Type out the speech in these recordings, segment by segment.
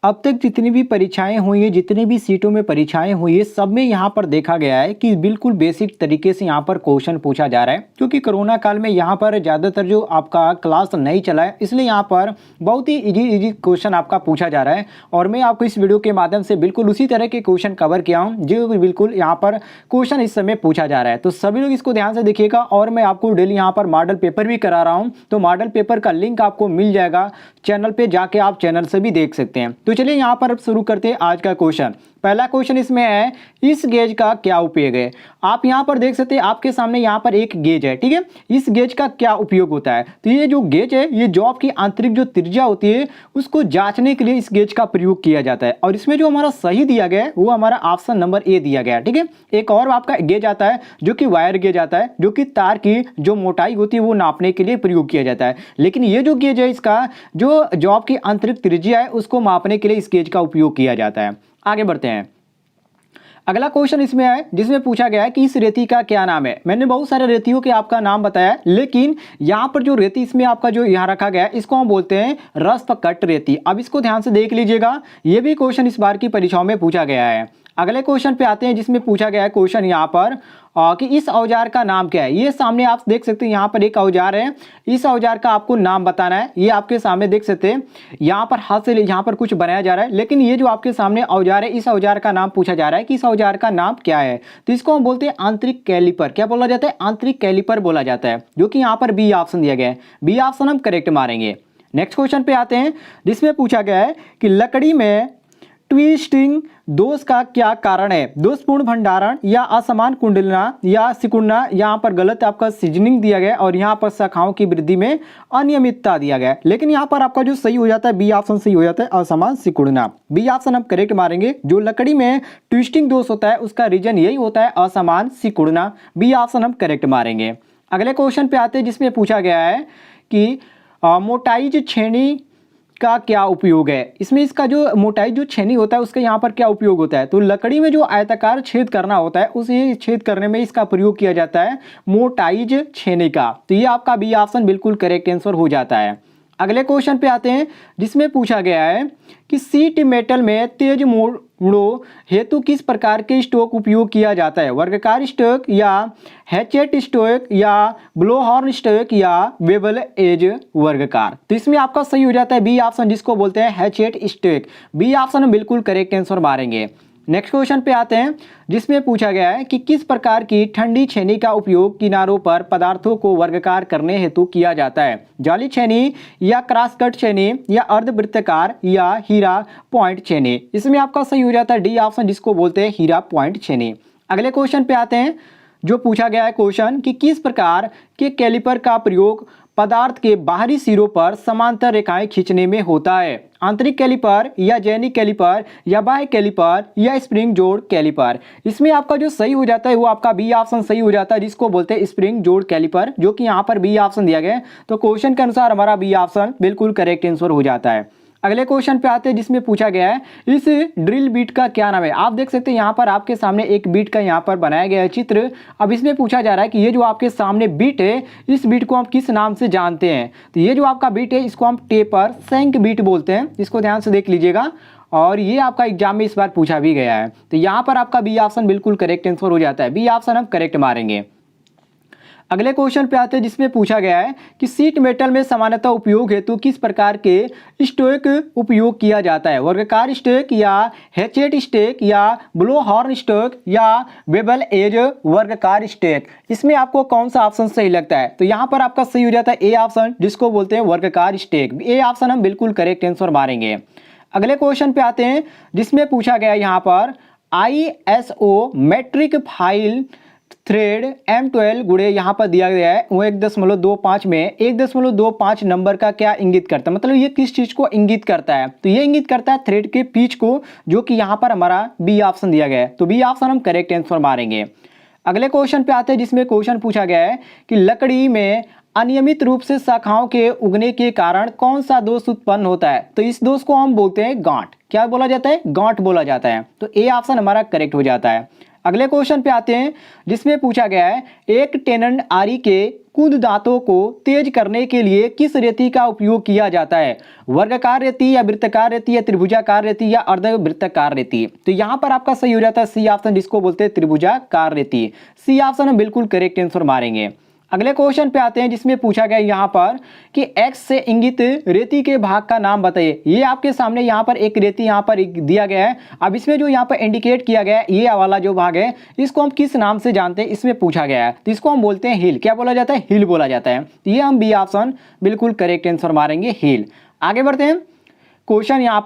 अब तक जितनी भी परीक्षाएं हुई हैं, जितनी भी सीटों में परीक्षाएं हुई है, सब में यहाँ पर देखा गया है कि बिल्कुल बेसिक तरीके से यहाँ पर क्वेश्चन पूछा जा रहा है। क्योंकि कोरोना काल में यहाँ पर ज़्यादातर जो आपका क्लास नहीं चला है, इसलिए यहाँ पर बहुत ही इजी क्वेश्चन आपका पूछा जा रहा है। और मैं आपको इस वीडियो के माध्यम से बिल्कुल उसी तरह के क्वेश्चन कवर किया हूँ जो बिल्कुल यहाँ पर क्वेश्चन इस समय पूछा जा रहा है। तो सभी लोग इसको ध्यान से देखिएगा। और मैं आपको डेली यहाँ पर मॉडल पेपर भी करा रहा हूँ, तो मॉडल पेपर का लिंक आपको मिल जाएगा चैनल पे जाके, आप चैनल से भी देख सकते हैं। तो चलिए यहाँ पर अब शुरू करते हैं आज का क्वेश्चन। पहला क्वेश्चन इसमें है, इस गेज का क्या उपयोग है। आप यहाँ पर देख सकते हैं, आपके सामने यहाँ पर एक गेज है, ठीक है। इस गेज का क्या उपयोग होता है, तो ये जो गेज है, ये जॉब की आंतरिक जो त्रिज्या होती है उसको जांचने के लिए इस गेज का प्रयोग किया जाता है। और इसमें जो हमारा सही दिया गया है वो हमारा ऑप्शन नंबर ए दिया गया है, ठीक है। एक और आपका गेज आता है जो कि वायर गेज आता है, जो कि तार की जो मोटाई होती है वो नापने के लिए प्रयोग किया जाता है। लेकिन ये जो गेज है, इसका जो जॉब की आंतरिक त्रिज्या है उसको मापने के लिए इस गेज का उपयोग किया जाता है। आगे बढ़ते हैं। अगला क्वेश्चन इसमें है जिसमें पूछा गया है कि इस रेती का क्या नाम है। मैंने बहुत सारे रेतियों के आपका नाम बताया, लेकिन यहाँ पर जो रेती इसमें आपका जो यहाँ रखा गया है इसको हम बोलते हैं रस्पकट रेती। अब इसको ध्यान से देख लीजिएगा, ये भी क्वेश्चन इस बार की परीक्षाओं में पूछा गया है। अगले क्वेश्चन पे आते हैं जिसमें पूछा गया है क्वेश्चन यहाँ पर कि इस औजार का नाम क्या है। ये सामने आप देख सकते हैं, यहाँ पर एक औजार है, इस औजार का आपको नाम बताना है। ये आपके सामने देख सकते हैं, यहाँ पर हाथ से यहाँ पर कुछ बनाया जा रहा है, लेकिन ये जो आपके सामने औजार है, इस औजार का नाम पूछा जा रहा है कि इस औजार का नाम क्या है। तो इसको हम बोलते हैं आंतरिक कैलिपर। क्या बोला जाता है? आंतरिक कैलिपर बोला जाता है, जो कि यहाँ पर बी ऑप्शन दिया गया है। बी ऑप्शन हम करेक्ट मारेंगे। नेक्स्ट क्वेश्चन पे आते हैं जिसमें पूछा गया है कि लकड़ी में ट्विस्टिंग दोष का क्या कारण है। दोषपूर्ण भंडारण या असमान कुंडलना या सिकुड़ना, यहाँ पर गलत आपका सीजनिंग दिया गया और यहाँ पर शाखाओं की वृद्धि में अनियमितता दिया गया है। लेकिन यहाँ पर आपका जो सही हो जाता है बी ऑप्शन सही हो जाता है, असमान सिकुड़ना। बी ऑप्शन हम करेक्ट मारेंगे। जो लकड़ी में ट्विस्टिंग दोष होता है उसका रीजन यही होता है असमान सिकुड़ना। बी ऑप्शन हम करेक्ट मारेंगे। अगले क्वेश्चन पे आते हैं जिसमें पूछा गया है कि मोटाइज छेनी का क्या उपयोग है। इसमें इसका जो मोटाई जो छेनी होता है उसका यहाँ पर क्या उपयोग होता है। तो लकड़ी में जो आयताकार छेद करना होता है उसे छेद करने में इसका प्रयोग किया जाता है मोटाइज छेनी का। तो ये आपका बी ऑप्शन बिल्कुल करेक्ट आंसर हो जाता है। अगले क्वेश्चन पे आते हैं जिसमें पूछा गया है कि सीट मेटल में तेज मोड़ों हेतु किस प्रकार के स्टोक उपयोग किया जाता है। वर्गाकार स्टोक या हैचेट स्टोक या ब्लोहॉर्न स्टोक या बेवल एज वर्गाकार। तो इसमें आपका सही हो जाता है बी ऑप्शन, जिसको बोलते हैं हैचेट स्टोक। बी ऑप्शन हम बिल्कुल करेक्ट आंसर मारेंगे। नेक्स्ट क्वेश्चन पे आते हैं जिसमें पूछा गया है कि किस प्रकार की ठंडी छेनी का उपयोग किनारों पर पदार्थों को वर्गाकार करने हेतु किया जाता है। जाली छेनी या क्रॉस कट छेनी या अर्धवृत्ताकार या हीरा पॉइंट छेनी। इसमें आपका सही हो जाता है डी ऑप्शन, जिसको बोलते हैं हीरा पॉइंट छेनी। अगले क्वेश्चन पे आते हैं जो पूछा गया है क्वेश्चन कि किस प्रकार के कैलिपर का प्रयोग पदार्थ के बाहरी सिरों पर समांतर रेखाएं खींचने में होता है। आंतरिक कैलिपर या जैनिक कैलिपर या बाह्य कैलिपर या स्प्रिंग जोड़ कैलिपर। इसमें आपका जो सही हो जाता है वो आपका बी ऑप्शन सही हो जाता है, जिसको बोलते हैं स्प्रिंग जोड़ कैलिपर, जो कि यहाँ पर बी ऑप्शन दिया गया है। तो क्वेश्चन के अनुसार हमारा बी ऑप्शन बिल्कुल करेक्ट आंसर हो जाता है। अगले क्वेश्चन पे आते हैं जिसमें पूछा गया है इस ड्रिल बीट का क्या नाम है। आप देख सकते हैं यहाँ पर आपके सामने एक बीट का यहाँ पर बनाया गया है चित्र। अब इसमें पूछा जा रहा है कि ये जो आपके सामने बीट है, इस बीट को हम किस नाम से जानते हैं। तो ये जो आपका बीट है इसको हम टेपर शंक बीट बोलते हैं। इसको ध्यान से देख लीजिएगा, और ये आपका एग्जाम में इस बार पूछा भी गया है। तो यहाँ पर आपका बी ऑप्शन बिल्कुल करेक्ट आंसर हो जाता है। बी ऑप्शन हम करेक्ट मारेंगे। अगले क्वेश्चन पे आते हैं जिसमें पूछा गया है कि सीट मेटल में सामान्यतः उपयोग हेतु किस प्रकार के स्टोक उपयोग किया जाता है। वर्गाकार स्टोक या हैचेट स्टोक या ब्लो हॉर्न स्टोक या बेबल एज वर्गाकार स्टोक। इसमें आपको कौन सा ऑप्शन सही लगता है। तो यहाँ पर आपका सही हो जाता है ए ऑप्शन, जिसको बोलते हैं वर्गाकार स्टोक। ए ऑप्शन हम बिल्कुल करेक्ट आंसर मारेंगे। अगले क्वेश्चन पे आते हैं जिसमें पूछा गया है यहाँ पर ISO matric file thread M12 गुणे यहाँ पर दिया गया है वो 1.25 में 1.25 नंबर का क्या इंगित करता है। मतलब ये किस चीज को इंगित करता है। तो ये इंगित करता है थ्रेड के पिच को, जो कि यहाँ पर हमारा बी ऑप्शन दिया गया है। तो बी ऑप्शन हम करेक्ट आंसर मारेंगे। अगले क्वेश्चन पे आते हैं जिसमें क्वेश्चन पूछा गया है कि लकड़ी में अनियमित रूप से शाखाओं के उगने के कारण कौन सा दोष उत्पन्न होता है। तो इस दोष को हम बोलते हैं गांठ। क्या बोला जाता है? गांठ बोला जाता है। तो ए ऑप्शन हमारा करेक्ट हो जाता है। अगले क्वेश्चन पे आते हैं जिसमें पूछा गया है एक टेनन आरी के कुंद दांतों को तेज करने के लिए किस रेती का उपयोग किया जाता है? वर्गाकार रेती या वृत्ताकार रेती या त्रिभुजाकार रेती या अर्धवृत्ताकार रेती? तो यहां पर आपका सही हो जाता है सी ऑप्शन, जिसको बोलते हैं त्रिभुजाकार रेती। सी ऑप्शन हम बिल्कुल करेक्ट आंसर मारेंगे। अगले क्वेश्चन पे आते हैं जिसमें पूछा गया यहाँ पर कि एक्स से इंगित रेती के भाग का नाम बताइए। ये आपके सामने यहाँ पर एक रेती यहाँ पर दिया गया है। अब इसमें जो यहाँ पर इंडिकेट किया गया है ये वाला जो भाग है इसको हम किस नाम से जानते हैं, इसमें पूछा गया है। तो इसको हम बोलते हैं हिल। क्या बोला जाता है? हिल बोला जाता है। तो ये हम बी ऑप्शन बिल्कुल करेक्ट आंसर मारेंगे, हिल। आगे बढ़ते हैं क्वेश्चन यहाँ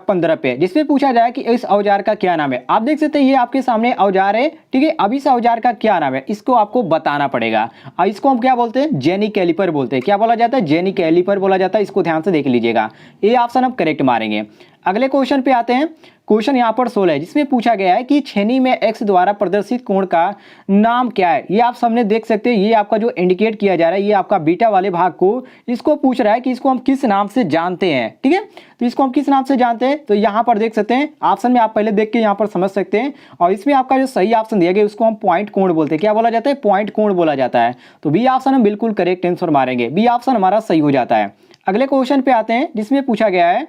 15 पे, जिसमें पूछा जाए कि इस औजार का क्या नाम है। आप देख सकते हैं ये आपके सामने औजार है, ठीक है। अब इस औजार का क्या नाम है इसको आपको बताना पड़ेगा। और इसको हम क्या बोलते हैं? जेनी कैलिपर बोलते हैं। क्या बोला जाता है? जेनी कैलिपर बोला जाता है। इसको ध्यान से देख लीजिएगा, ये ऑप्शन हम करेक्ट मारेंगे। अगले क्वेश्चन पे आते हैं, क्वेश्चन यहाँ पर 16 है जिसमें पूछा गया है कि छेनी में एक्स द्वारा प्रदर्शित कोण का नाम क्या है। ये आप सामने देख सकते हैं, ये आपका जो इंडिकेट किया जा रहा है ये आपका बीटा वाले भाग को इसको पूछ रहा है कि इसको हम किस नाम से जानते हैं, ठीक है। तो इसको हम किस नाम से जानते हैं तो यहाँ पर देख सकते हैं ऑप्शन में, आप पहले देख के यहाँ पर समझ सकते हैं। और इसमें आपका जो सही ऑप्शन दिया गया उसको हम पॉइंट कोण बोलते हैं। क्या बोला जाता है? पॉइंट कोण बोला जाता है। तो बी ऑप्शन हम बिल्कुल करेक्ट आंसर मारेंगे, बी ऑप्शन हमारा सही हो जाता है। अगले क्वेश्चन पे आते हैं जिसमें पूछा गया है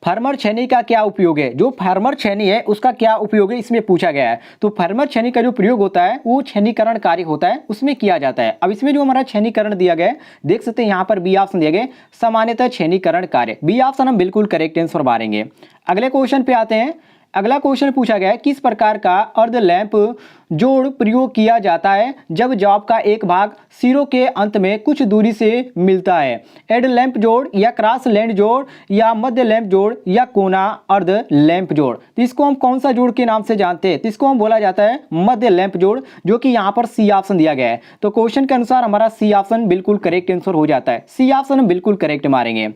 फार्मर छेनी का क्या उपयोग है। जो फार्मर छेनी है उसका क्या उपयोग है इसमें पूछा गया है। तो फार्मर छेनी का जो प्रयोग होता है वो छेनीकरण कार्य होता है उसमें किया जाता है। अब इसमें जो हमारा छेनीकरण दिया गया है देख सकते हैं यहाँ पर बी ऑप्शन दिया गया सामान्यतः छेनीकरण कार्य, बी ऑप्शन हम बिल्कुल करेक्ट आंसर मारेंगे। अगले क्वेश्चन पे आते हैं। अगला क्वेश्चन पूछा गया है किस प्रकार का अर्ध लैंप जोड़ प्रयोग किया जाता है जब जॉब का एक भाग सिरों के अंत में कुछ दूरी से मिलता है। एड लैंप जोड़ या क्रॉस लैंड जोड़ या मध्य लैंप जोड़ या कोना अर्ध लैंप जोड़? तो इसको हम कौन सा जोड़ के नाम से जानते हैं? तो इसको हम बोला जाता है मध्य लैंप जोड़, जो कि यहाँ पर सी ऑप्शन दिया गया है। तो क्वेश्चन के अनुसार हमारा सी ऑप्शन बिल्कुल करेक्ट आंसर हो जाता है, सी ऑप्शन हम बिल्कुल करेक्ट मारेंगे।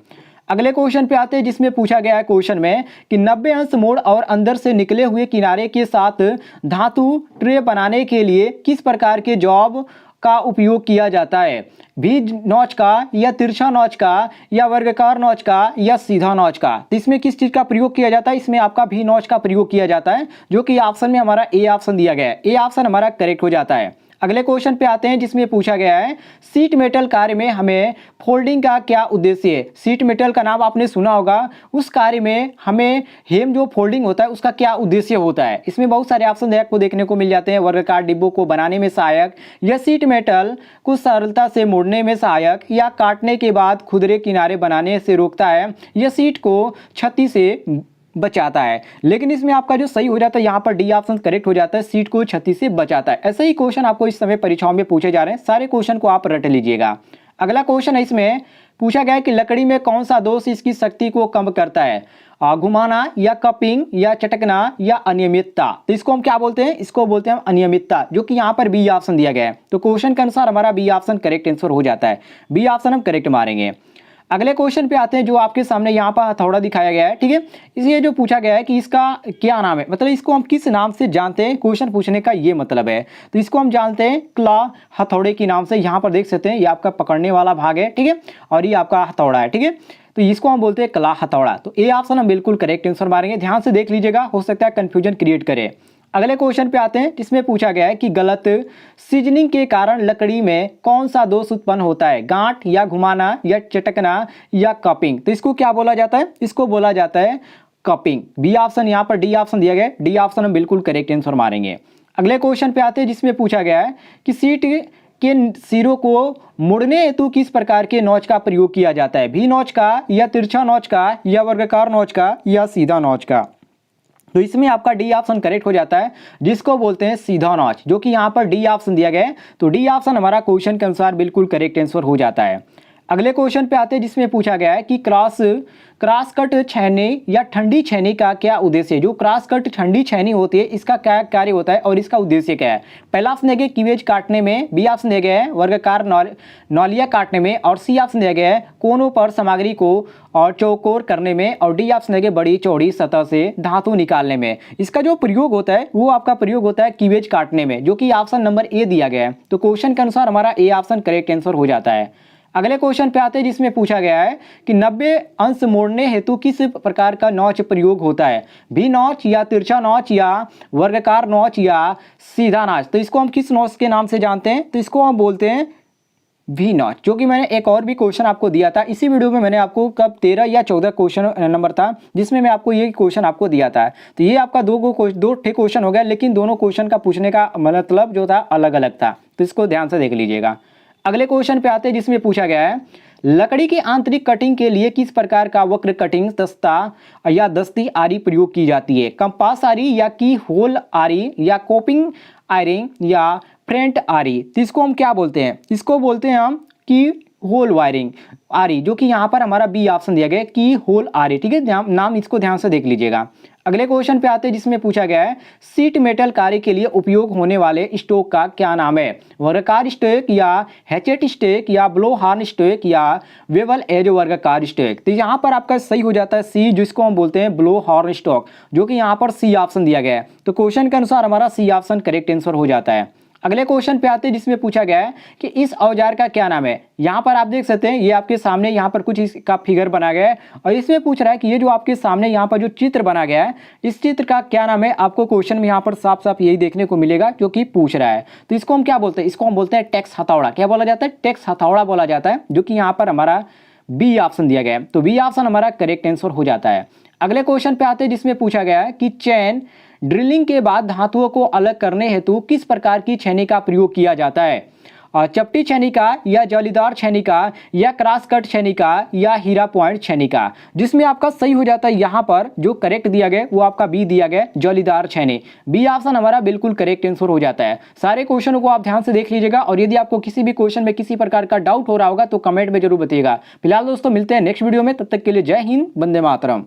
अगले क्वेश्चन पे आते हैं जिसमें पूछा गया है क्वेश्चन में कि 90 अंश मोड़ और अंदर से निकले हुए किनारे के साथ धातु ट्रे बनाने के लिए किस प्रकार के जॉब का उपयोग किया जाता है? भी नौच का या तिरछा नौच का या वर्गाकार नौच का या सीधा नौच का? तो इसमें किस चीज का प्रयोग किया जाता है? इसमें आपका भी नौच का प्रयोग किया जाता है, जो कि ऑप्शन में हमारा ए ऑप्शन दिया गया है। ए ऑप्शन हमारा करेक्ट हो जाता है। अगले क्वेश्चन पे आते हैं जिसमें पूछा गया है सीट मेटल कार्य में हमें फोल्डिंग का क्या उद्देश्य है। सीट मेटल का नाम आपने सुना होगा, उस कार्य में हमें हेम जो फोल्डिंग होता है उसका क्या उद्देश्य होता है। इसमें बहुत सारे ऑप्शन आपको देखने को मिल जाते हैं। वर्गाकार डिब्बों को बनाने में सहायक, या सीट मेटल को सरलता से मोड़ने में सहायक, या काटने के बाद खुदरे किनारे बनाने से रोकता है, या सीट को क्षति से बचाता है। लेकिन इसमें आपका जो सही हो जाता है यहाँ पर डी ऑप्शन करेक्ट हो जाता है, सीट को क्षति से बचाता है। ऐसे ही क्वेश्चन आपको इस समय परीक्षाओं में पूछे जा रहे हैं, सारे क्वेश्चन को आप रट लीजिएगा। अगला क्वेश्चन है इसमें पूछा गया है कि लकड़ी में कौन सा दोष इसकी शक्ति को कम करता है? घुमाना या कपिंग या चटकना या अनियमितता? तो इसको हम क्या बोलते हैं? इसको बोलते हैं हम अनियमितता, जो कि यहाँ पर बी ऑप्शन दिया गया है। तो क्वेश्चन के अनुसार हमारा बी ऑप्शन करेक्ट आंसर हो जाता है, बी ऑप्शन हम करेक्ट मारेंगे। अगले क्वेश्चन पे आते हैं जो आपके सामने यहाँ पर हथौड़ा दिखाया गया है, ठीक है। इसलिए जो पूछा गया है कि इसका क्या नाम है, मतलब इसको हम किस नाम से जानते हैं, क्वेश्चन पूछने का ये मतलब है। तो इसको हम जानते हैं क्ला, हथौड़े के नाम से। यहाँ पर देख सकते हैं ये आपका पकड़ने वाला भाग है, ठीक है, और ये आपका हथौड़ा है, ठीक है। तो इसको हम बोलते हैं कला हथौड़ा। तो ए ऑप्शन हम बिल्कुल करेक्ट आंसर मारेंगे। ध्यान से देख लीजिएगा, हो सकता है कंफ्यूजन क्रिएट करे। अगले क्वेश्चन पे आते हैं जिसमें पूछा गया है कि गलत सीजनिंग के कारण लकड़ी में कौन सा दोष उत्पन्न होता है? गांठ या घुमाना या चटकना या कपिंग? तो इसको क्या बोला जाता है? इसको बोला जाता है कपिंग। बी ऑप्शन यहाँ पर डी ऑप्शन दिया गया है, डी ऑप्शन हम बिल्कुल करेक्ट आंसर मारेंगे। अगले क्वेश्चन पे आते हैं जिसमें पूछा गया है कि सीट के सिरों को मुड़ने हेतु किस प्रकार के नौच का प्रयोग किया जाता है? भी नौच का या तिरछा नौच का या वर्गाकार नौच का या सीधा नौच का? तो इसमें आपका डी ऑप्शन करेक्ट हो जाता है, जिसको बोलते हैं सीधा नौच, जो कि यहाँ पर डी ऑप्शन दिया गया है। तो डी ऑप्शन हमारा क्वेश्चन के अनुसार बिल्कुल करेक्ट आंसर हो जाता है। अगले क्वेश्चन पे आते हैं जिसमें पूछा गया है कि क्रॉस कट छेनी या ठंडी छेनी का क्या उद्देश्य है? जो क्रॉस कट ठंडी छेनी होती है इसका क्या कार्य होता है और इसका उद्देश्य क्या है? पहला ऑप्शन दिया गया क्लीवेज काटने में, बी ऑप्शन दिया गया है वर्गाकार नौलिया काटने में, और सी ऑप्शन दिया गया है कोनों पर सामग्री को और चौकोर करने में, और डी ऑप्शन दिया गया बड़ी चौड़ी सतह से धातु निकालने में। इसका जो प्रयोग होता है वो आपका प्रयोग होता है क्लीवेज काटने में, जो कि ऑप्शन नंबर ए दिया गया है। तो क्वेश्चन के अनुसार हमारा ए ऑप्शन करेक्ट आंसर हो जाता है। अगले क्वेश्चन पे आते हैं जिसमें पूछा गया है कि 90 अंश मोड़ने हेतु किस प्रकार का नौच प्रयोग होता है, भी नौच या तिरछा नौच या वर्गाकार नौच या सीधा नौच। तो इसको हम किस नौच के नाम से जानते हैं, तो इसको हम बोलते हैं वी नॉट, जो कि मैंने एक और भी क्वेश्चन आपको दिया था इसी वीडियो में। मैंने आपको कब 13 या 14 क्वेश्चन नंबर था जिसमें मैं आपको ये क्वेश्चन आपको दिया था। तो ये आपका दो ठे क्वेश्चन हो गया, लेकिन दोनों क्वेश्चन का पूछने का मतलब जो था अलग अलग था, तो इसको ध्यान से देख लीजिएगा। अगले क्वेश्चन पे आते हैं जिसमें पूछा गया है लकड़ी की आंतरिक कटिंग के लिए किस प्रकार का वक्र कटिंग दस्ता या दस्ती आरी प्रयोग की जाती है, कंपास आरी या की होल आरी या कोपिंग आयरिंग या फ्रंट आरी। तो इसको हम क्या बोलते हैं, इसको बोलते हैं हम की होल वायरिंग आरी, जो कि यहाँ पर हमारा बी ऑप्शन दिया गया है की होल आरी। ठीक है, नाम इसको ध्यान से देख लीजिएगा। अगले क्वेश्चन पे आते हैं जिसमें पूछा गया है सीट मेटल कार्य के लिए उपयोग होने वाले स्टोक का क्या नाम है, वर्गाकार स्टोक या हैचेट स्टोक या ब्लो हॉर्न स्टोक या वेवल एज वर्गाकार स्टोक। तो यहाँ पर आपका सही हो जाता है सी, जिसको हम बोलते हैं ब्लो हॉर्न स्टोक, जो कि यहाँ पर सी ऑप्शन दिया गया है। तो क्वेश्चन के अनुसार हमारा सी ऑप्शन करेक्ट आंसर हो जाता है। अगले क्वेश्चन पे आते हैं जिसमें पूछा गया है कि इस औजार का क्या नाम है। यहाँ पर आप देख सकते हैं ये आपके सामने यहाँ पर कुछ इसका फिगर बना गया है और इसमें पूछ रहा है कि ये जो आपके सामने यहाँ पर जो चित्र बना गया है इस चित्र का क्या नाम है। आपको क्वेश्चन में यहाँ पर साफ साफ यही देखने को मिलेगा जो कि पूछ रहा है। तो इसको हम क्या बोलते हैं, इसको हम बोलते हैं टैक्स हथौड़ा। क्या बोला जाता है, टैक्स हथौड़ा बोला जाता है, जो कि यहाँ पर हमारा बी ऑप्शन दिया गया है। तो बी ऑप्शन हमारा करेक्ट आंसर हो जाता है। अगले क्वेश्चन पे आते हैं जिसमें पूछा गया है कि चैन ड्रिलिंग के बाद धातुओं को अलग करने हेतु किस प्रकार की छेनी का प्रयोग किया जाता है, चपटी छेनी का या जालीदार छेनी का या क्रॉस कट छेनी का या हीरा पॉइंट छेनी का। जिसमें आपका सही हो जाता है यहाँ पर जो करेक्ट दिया गया वो आपका बी दिया गया जालीदार छेनी। बी ऑप्शन हमारा बिल्कुल करेक्ट आंसर हो जाता है। सारे क्वेश्चनों को आप ध्यान से देख लीजिएगा और यदि आपको किसी भी क्वेश्चन में किसी प्रकार का डाउट हो रहा होगा तो कमेंट में जरूर बताइएगा। फिलहाल दोस्तों मिलते हैं नेक्स्ट वीडियो में, तब तक के लिए जय हिंद, वंदे मातरम।